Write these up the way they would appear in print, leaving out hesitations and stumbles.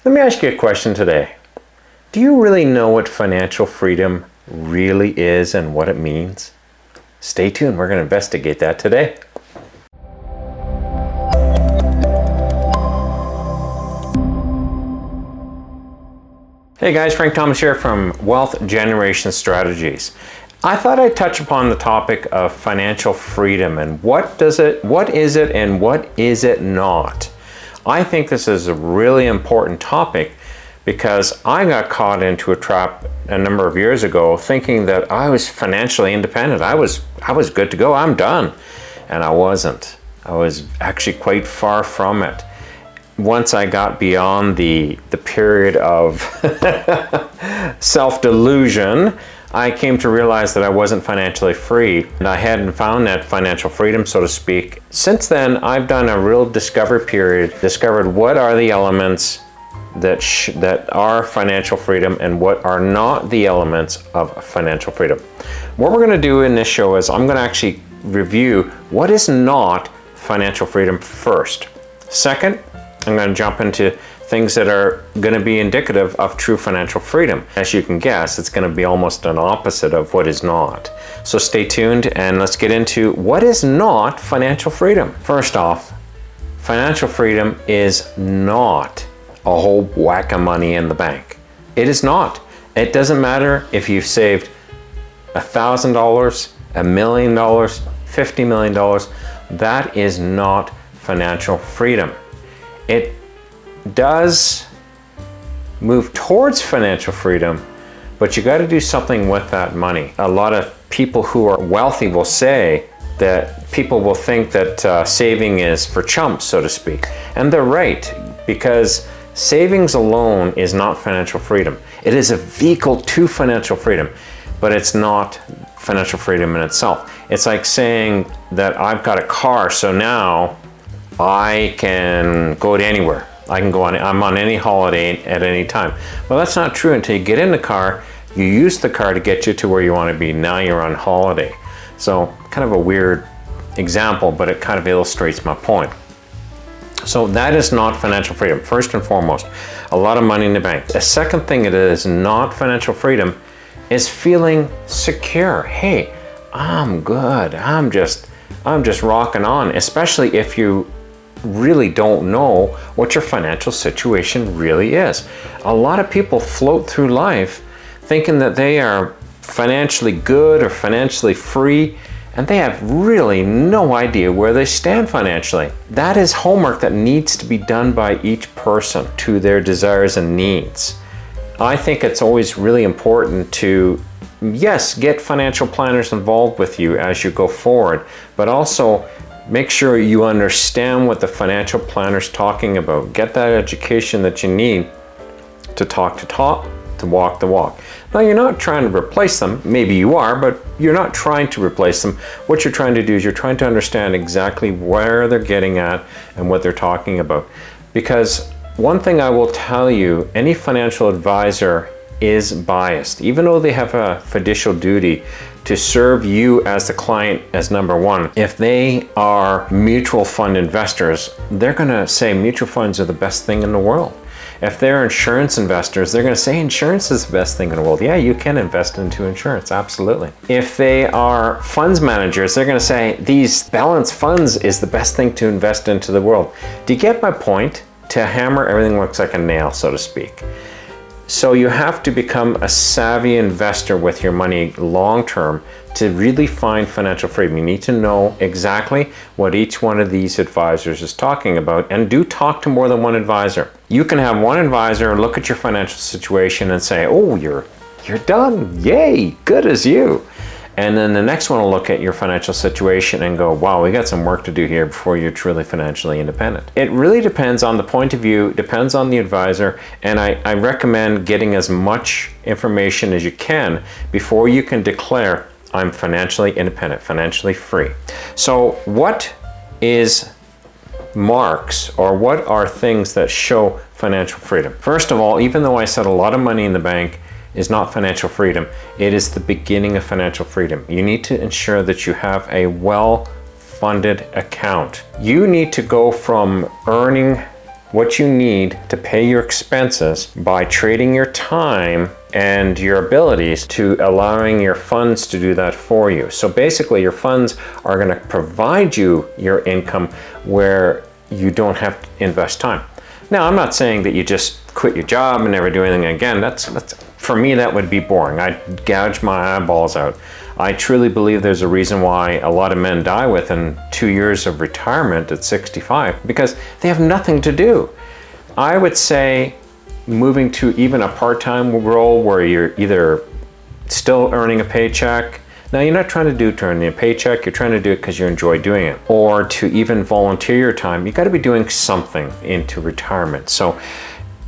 Let me ask you a question today. Do you really know what financial freedom really is and what it means? Stay tuned, we're going to investigate that today. Hey guys, Frank Thomas here from Wealth Generation Strategies. I thought I'd touch upon the topic of financial freedom and what is it and what is it not. I think this is a really important topic because I got caught into a trap a number of years ago thinking that I was financially independent. I was good to go, I'm done. And I wasn't. I was actually quite far from it. Once I got beyond the period of self-delusion, I came to realize that I wasn't financially free and I hadn't found that financial freedom, so to speak. Since then, I've done a real discovery period, discovered what are the elements that are financial freedom and what are not the elements of financial freedom. What we're going to do in this show is I'm going to actually review what is not financial freedom first. Second, I'm going to jump into things that are going to be indicative of true financial freedom. As you can guess, it's going to be almost an opposite of what is not. So stay tuned and let's get into what is not financial freedom. First off, financial freedom is not a whole whack of money in the bank. It is not. It doesn't matter if you've saved $1,000, $1 million, $50 million. That is not financial freedom. It does move towards financial freedom, but you got to do something with that money. A lot of people who are wealthy will say that people will think that saving is for chumps, so to speak. And they're right, because savings alone is not financial freedom. It is a vehicle to financial freedom, but it's not financial freedom in itself. It's like saying that I've got a car, so now I can go to anywhere. I'm on any holiday at any time. Well, that's not true until you get in the car, you use the car to get you to where you want to be. Now you're on holiday. So kind of a weird example, but it kind of illustrates my point. So that is not financial freedom, first and foremost. A lot of money in the bank. The second thing it is not financial freedom is feeling secure. Hey, I'm good. I'm just rocking on, especially if you really don't know what your financial situation really is. A lot of people float through life thinking that they are financially good or financially free, and they have really no idea where they stand financially. That is homework that needs to be done by each person to their desires and needs. I think it's always really important to, yes, get financial planners involved with you as you go forward, but also make sure you understand what the financial planner's talking about. Get that education that you need to talk, to walk the walk. Now, you're not trying to replace them. Maybe you are, but you're not trying to replace them. What you're trying to do is you're trying to understand exactly where they're getting at and what they're talking about. Because one thing I will tell you, any financial advisor is biased. Even though they have a fiducial duty to serve you as the client as number one, if they are mutual fund investors, they're going to say mutual funds are the best thing in the world. If they're insurance investors, they're going to say insurance is the best thing in the world. Yeah, you can invest into insurance, absolutely. If they are funds managers, they're going to say these balanced funds is the best thing to invest into the world. Do you get my point? To hammer, everything looks like a nail, so to speak. So you have to become a savvy investor with your money long term to really find financial freedom. You need to know exactly what each one of these advisors is talking about, and do talk to more than one advisor. You can have one advisor look at your financial situation and say, oh, you're done, yay, good as you. And then the next one will look at your financial situation and go, wow, we got some work to do here before you're truly financially independent. It really depends on the point of view, depends on the advisor, and I recommend getting as much information as you can before you can declare, I'm financially independent, financially free. So what is marks, or what are things that show financial freedom? First of all, even though I said a lot of money in the bank is not financial freedom, it is the beginning of financial freedom. You need to ensure that you have a well-funded account. You need to go from earning what you need to pay your expenses by trading your time and your abilities to allowing your funds to do that for you. So basically your funds are going to provide you your income where you don't have to invest time. Now, I'm not saying that you just quit your job and never do anything again. That's for me, that would be boring. I'd gouge my eyeballs out. I truly believe there's a reason why a lot of men die within 2 years of retirement at 65, because they have nothing to do. I would say moving to even a part-time role where you're either still earning a paycheck. Now, you're not trying to do it to earn a paycheck, you're trying to do it because you enjoy doing it. Or to even volunteer your time, you got to be doing something into retirement. So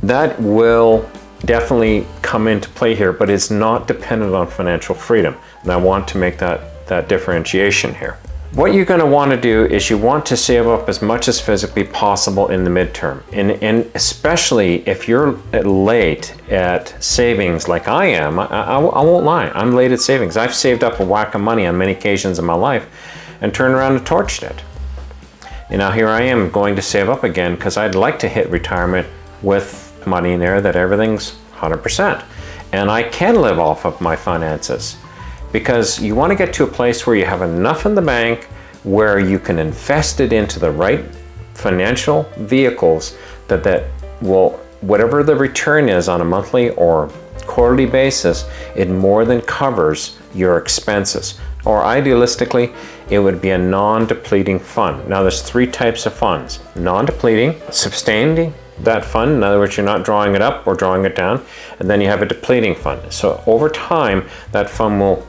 that will definitely come into play here, but it's not dependent on financial freedom. And I want to make that differentiation here. What you're going to want to do is you want to save up as much as physically possible in the midterm. And especially if you're late at savings like I am, I won't lie, I'm late at savings. I've saved up a whack of money on many occasions in my life and turned around and torched it. And now here I am going to save up again because I'd like to hit retirement with money in there that everything's 100%. And I can live off of my finances. Because you want to get to a place where you have enough in the bank where you can invest it into the right financial vehicles that will, whatever the return is on a monthly or quarterly basis, it more than covers your expenses. Or idealistically, it would be a non-depleting fund. Now there's 3 types of funds: non-depleting, sustaining that fund, in other words, you're not drawing it up or drawing it down, and then you have a depleting fund. So over time, that fund will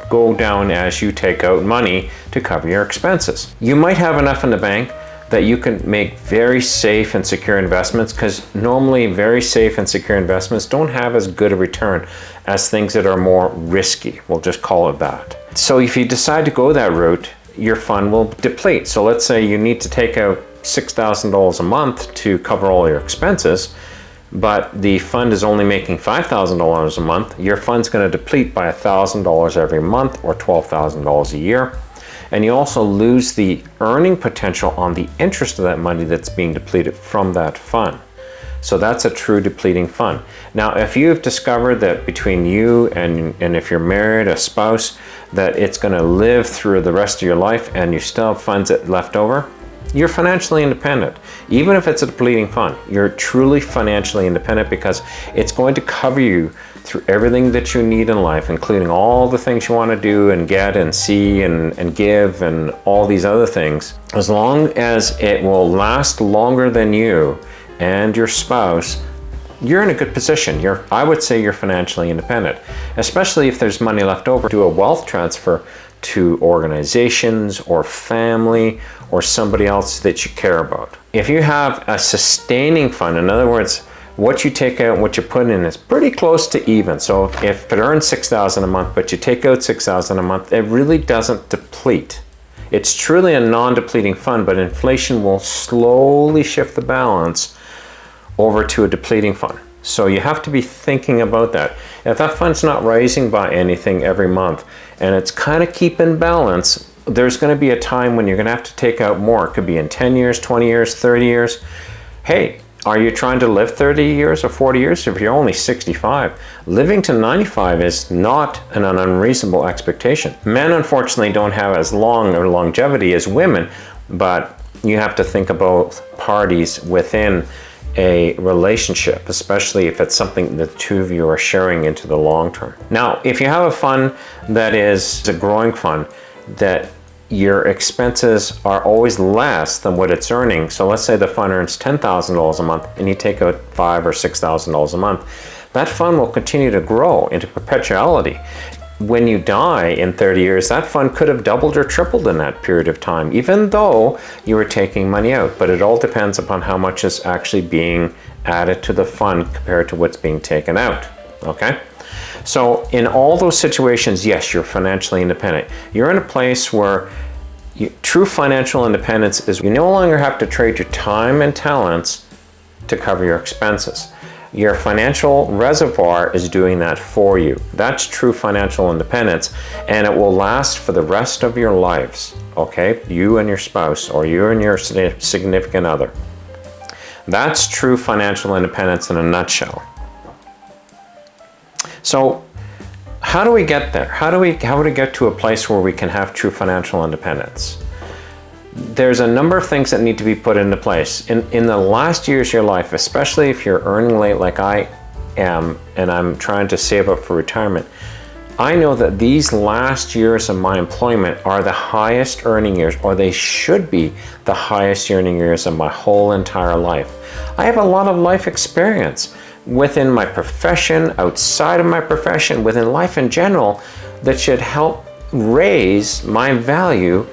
go down as you take out money to cover your expenses. You might have enough in the bank that you can make very safe and secure investments, because normally very safe and secure investments don't have as good a return as things that are more risky. We'll just call it that. So if you decide to go that route, your fund will deplete. So let's say you need to take out $6,000 a month to cover all your expenses, but the fund is only making $5,000 a month. Your fund's going to deplete by $1,000 every month, or $12,000 a year. And you also lose the earning potential on the interest of that money that's being depleted from that fund. So that's a true depleting fund. Now, if you've discovered that between you and if you're married, a spouse, that it's going to live through the rest of your life and you still have funds that left over, you're financially independent. Even if it's a depleting fund, you're truly financially independent, because it's going to cover you through everything that you need in life, including all the things you want to do and get and see and give and all these other things. As long as it will last longer than you and your spouse, you're in a good position. I would say you're financially independent, especially if there's money left over. Do a wealth transfer to organizations or family or somebody else that you care about. If you have a sustaining fund, in other words, what you take out and what you put in is pretty close to even. So if it earns $6,000 a month, but you take out $6,000 a month, it really doesn't deplete. It's truly a non-depleting fund, but inflation will slowly shift the balance over to a depleting fund. So you have to be thinking about that. If that fund's not rising by anything every month and it's kind of keeping balance, there's going to be a time when you're going to have to take out more. It could be in 10 years, 20 years, 30 years. Hey, are you trying to live 30 years or 40 years? If you're only 65, living to 95 is not an unreasonable expectation. Men, unfortunately, don't have as long a longevity as women, but you have to think about parties within a relationship, especially if it's something the two of you are sharing into the long term. Now, if you have a fund that is a growing fund, that your expenses are always less than what it's earning. So let's say the fund earns $10,000 a month and you take out $5,000 or $6,000 a month. That fund will continue to grow into perpetuality. When you die in 30 years, that fund could have doubled or tripled in that period of time, even though you were taking money out. But it all depends upon how much is actually being added to the fund compared to what's being taken out, okay? So in all those situations, yes, you're financially independent. You're in a place where true financial independence is you no longer have to trade your time and talents to cover your expenses. Your financial reservoir is doing that for you. That's true financial independence, and it will last for the rest of your lives, okay? You and your spouse, or you and your significant other. That's true financial independence in a nutshell. So how do we get there? How do we get to a place where we can have true financial independence? There's a number of things that need to be put into place. In the last years of your life, especially if you're earning late like I am, and I'm trying to save up for retirement, I know that these last years of my employment are the highest earning years, or they should be the highest earning years of my whole entire life. I have a lot of life experience within my profession, outside of my profession, within life in general, that should help raise my value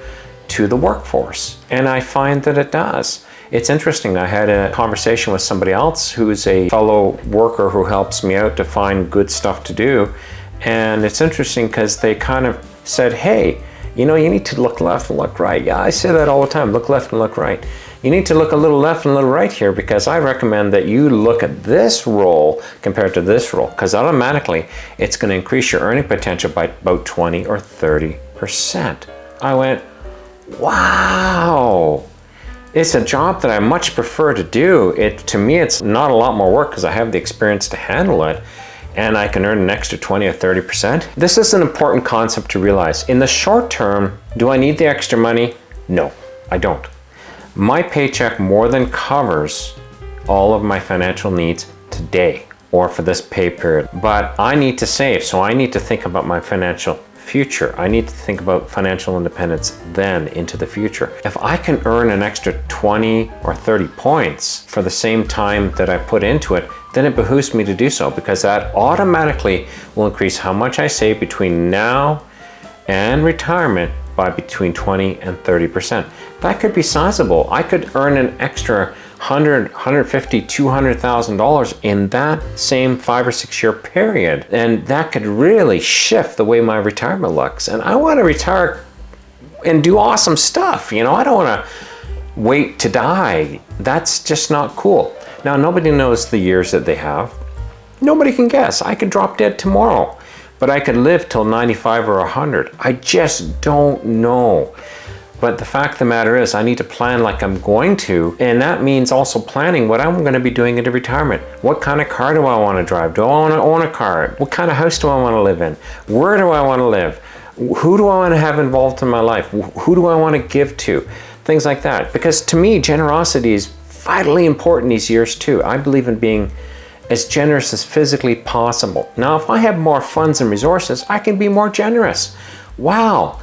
to the workforce. And I find that it does. It's interesting. I had a conversation with somebody else who's a fellow worker who helps me out to find good stuff to do. And it's interesting because they kind of said, hey, you know, you need to look left and look right. Yeah, I say that all the time, look left and look right. You need to look a little left and a little right here, because I recommend that you look at this role compared to this role, because automatically it's going to increase your earning potential by about 20 or 30%. I went, wow. It's a job that I much prefer to do. To me, it's not a lot more work because I have the experience to handle it, and I can earn an extra 20 or 30%. This is an important concept to realize. In the short term, do I need the extra money? No, I don't. My paycheck more than covers all of my financial needs today or for this pay period. But I need to save, so I need to think about my financial future. I need to think about financial independence then into the future. If I can earn an extra 20 or 30 points for the same time that I put into it, then it behooves me to do so, because that automatically will increase how much I save between now and retirement by between 20 and 30%. That could be sizable. I could earn an extra $100,000, $150,000, $200,000 in that same 5 or 6 year period. And that could really shift the way my retirement looks. And I want to retire and do awesome stuff. You know, I don't want to wait to die. That's just not cool. Now, nobody knows the years that they have. Nobody can guess. I could drop dead tomorrow, but I could live till 95 or 100. I just don't know. But the fact of the matter is, I need to plan like I'm going to, and that means also planning what I'm going to be doing into retirement. What kind of car do I want to drive? Do I want to own a car? What kind of house do I want to live in? Where do I want to live? Who do I want to have involved in my life? Who do I want to give to? Things like that. Because to me, generosity is vitally important these years too. I believe in being as generous as physically possible. Now, if I have more funds and resources, I can be more generous. Wow.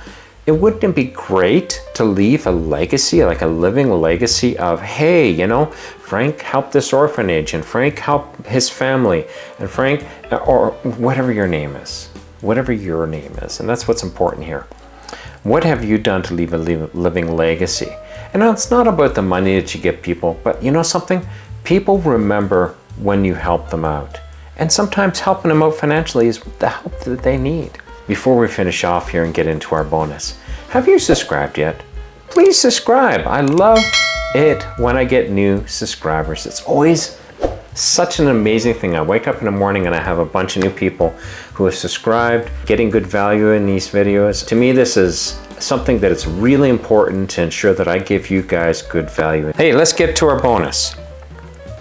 It wouldn't be great to leave a legacy, like a living legacy of, hey, you know, Frank helped this orphanage, and Frank helped his family, and Frank, or whatever your name is, and that's what's important here. What have you done to leave a living legacy? And now it's not about the money that you give people, but you know something? People remember when you help them out. And sometimes helping them out financially is the help that they need. Before we finish off here and get into our bonus, have you subscribed yet? Please subscribe. I love it when I get new subscribers. It's always such an amazing thing. I wake up in the morning and I have a bunch of new people who have subscribed, getting good value in these videos. To me, this is something that it's really important to ensure that I give you guys good value. Hey, let's get to our bonus.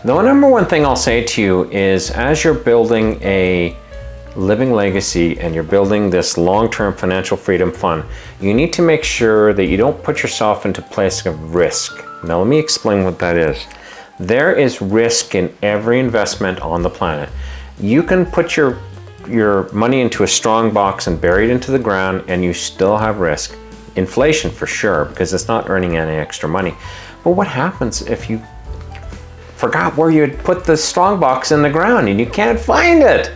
The number one thing I'll say to you is, as you're building a living legacy and you're building this long-term financial freedom fund, you need to make sure that you don't put yourself into a place of risk. Now, let me explain what that is. There is risk in every investment on the planet. You can put your money into a strong box and bury it into the ground, and you still have risk. Inflation for sure, because it's not earning any extra money. But what happens if you forgot where you had put the strong box in the ground and you can't find it?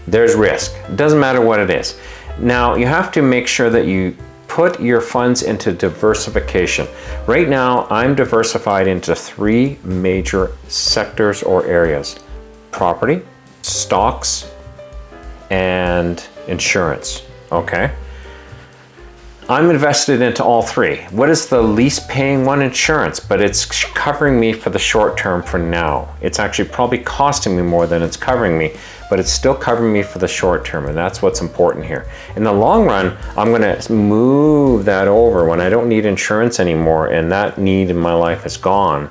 There's risk. It doesn't matter what it is. Now, you have to make sure that you put your funds into diversification. Right now, I'm diversified into 3 major sectors or areas: property, stocks, and insurance. Okay? I'm invested into all 3. What is the least paying one? Insurance, but it's covering me for the short term for now. It's actually probably costing me more than it's covering me, but it's still covering me for the short term, and that's what's important here. In the long run, I'm gonna move that over when I don't need insurance anymore and that need in my life is gone.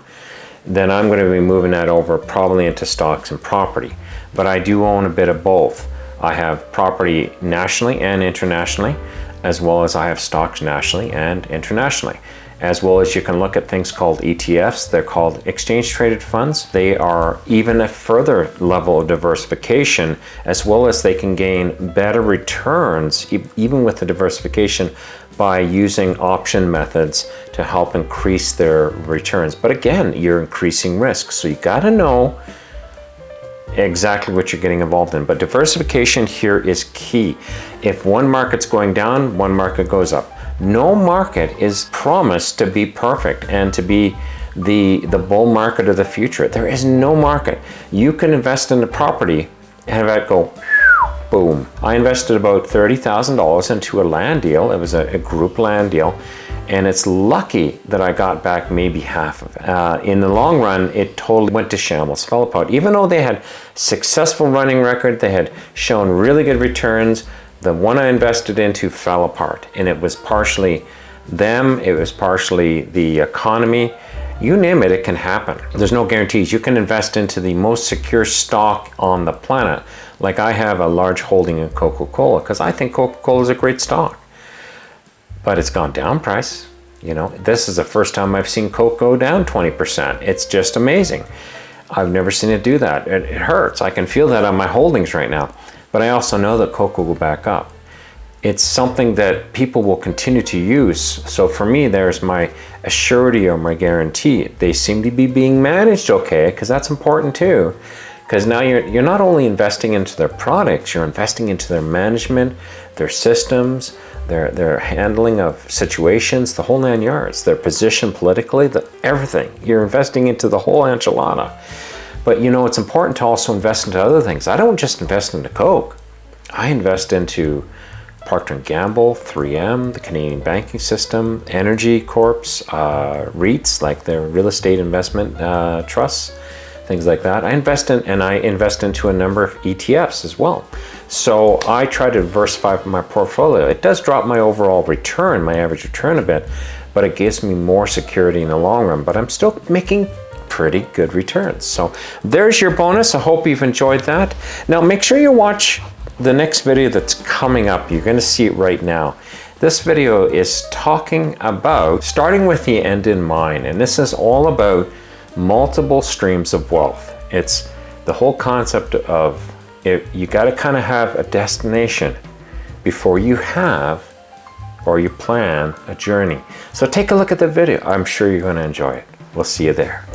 then I'm going to be moving that over probably into stocks and property. But I do own a bit of both. I have property nationally and internationally, as well as I have stocks nationally and internationally. As well as you can look at things called ETFs. They're called exchange traded funds. They are even a further level of diversification, as well as they can gain better returns even with the diversification by using option methods to help increase their returns. But again, you're increasing risk. So you got to know exactly what you're getting involved in. But diversification here is key. If one market's going down, one market goes up. No market is promised to be perfect and to be the bull market of the future. There is no market. You can invest in a property and have it go boom. I invested about $30,000 into a land deal. It was a group land deal, and it's lucky that I got back maybe half of it. In the long run, it totally went to shambles, fell apart. Even though they had successful running record, they had shown really good returns, the one I invested into fell apart, and it was partially them, it was partially the economy. You name it, it can happen. There's no guarantees. You can invest into the most secure stock on the planet. Like I have a large holding in Coca-Cola because I think Coca-Cola is a great stock. But it's gone down price. You know, this is the first time I've seen Coke go down 20%. It's just amazing. I've never seen it do that. It hurts. I can feel that on my holdings right now. But I also know that Coke will go back up. It's something that people will continue to use. So for me, there's my assurity or my guarantee. They seem to be being managed okay, because that's important too. Because now you're not only investing into their products, you're investing into their management, their systems, their handling of situations, the whole 9 yards, their position politically, everything. You're investing into the whole enchilada. But you know, it's important to also invest into other things. I don't just invest into Coke. I invest into Procter & Gamble, 3M, the Canadian banking system, energy corps, REITs, like their real estate investment trusts, things like that. I invest into a number of ETFs as well. So I try to diversify my portfolio. It does drop my overall return, my average return a bit, but it gives me more security in the long run. But I'm still making pretty good returns. So there's your bonus. I hope you've enjoyed that. Now make sure you watch the next video that's coming up. You're going to see it right now. This video is talking about starting with the end in mind, and this is all about multiple streams of wealth. It's the whole concept of you got to kind of have a destination before you have or you plan a journey. So take a look at the video. I'm sure you're going to enjoy it. We'll see you there.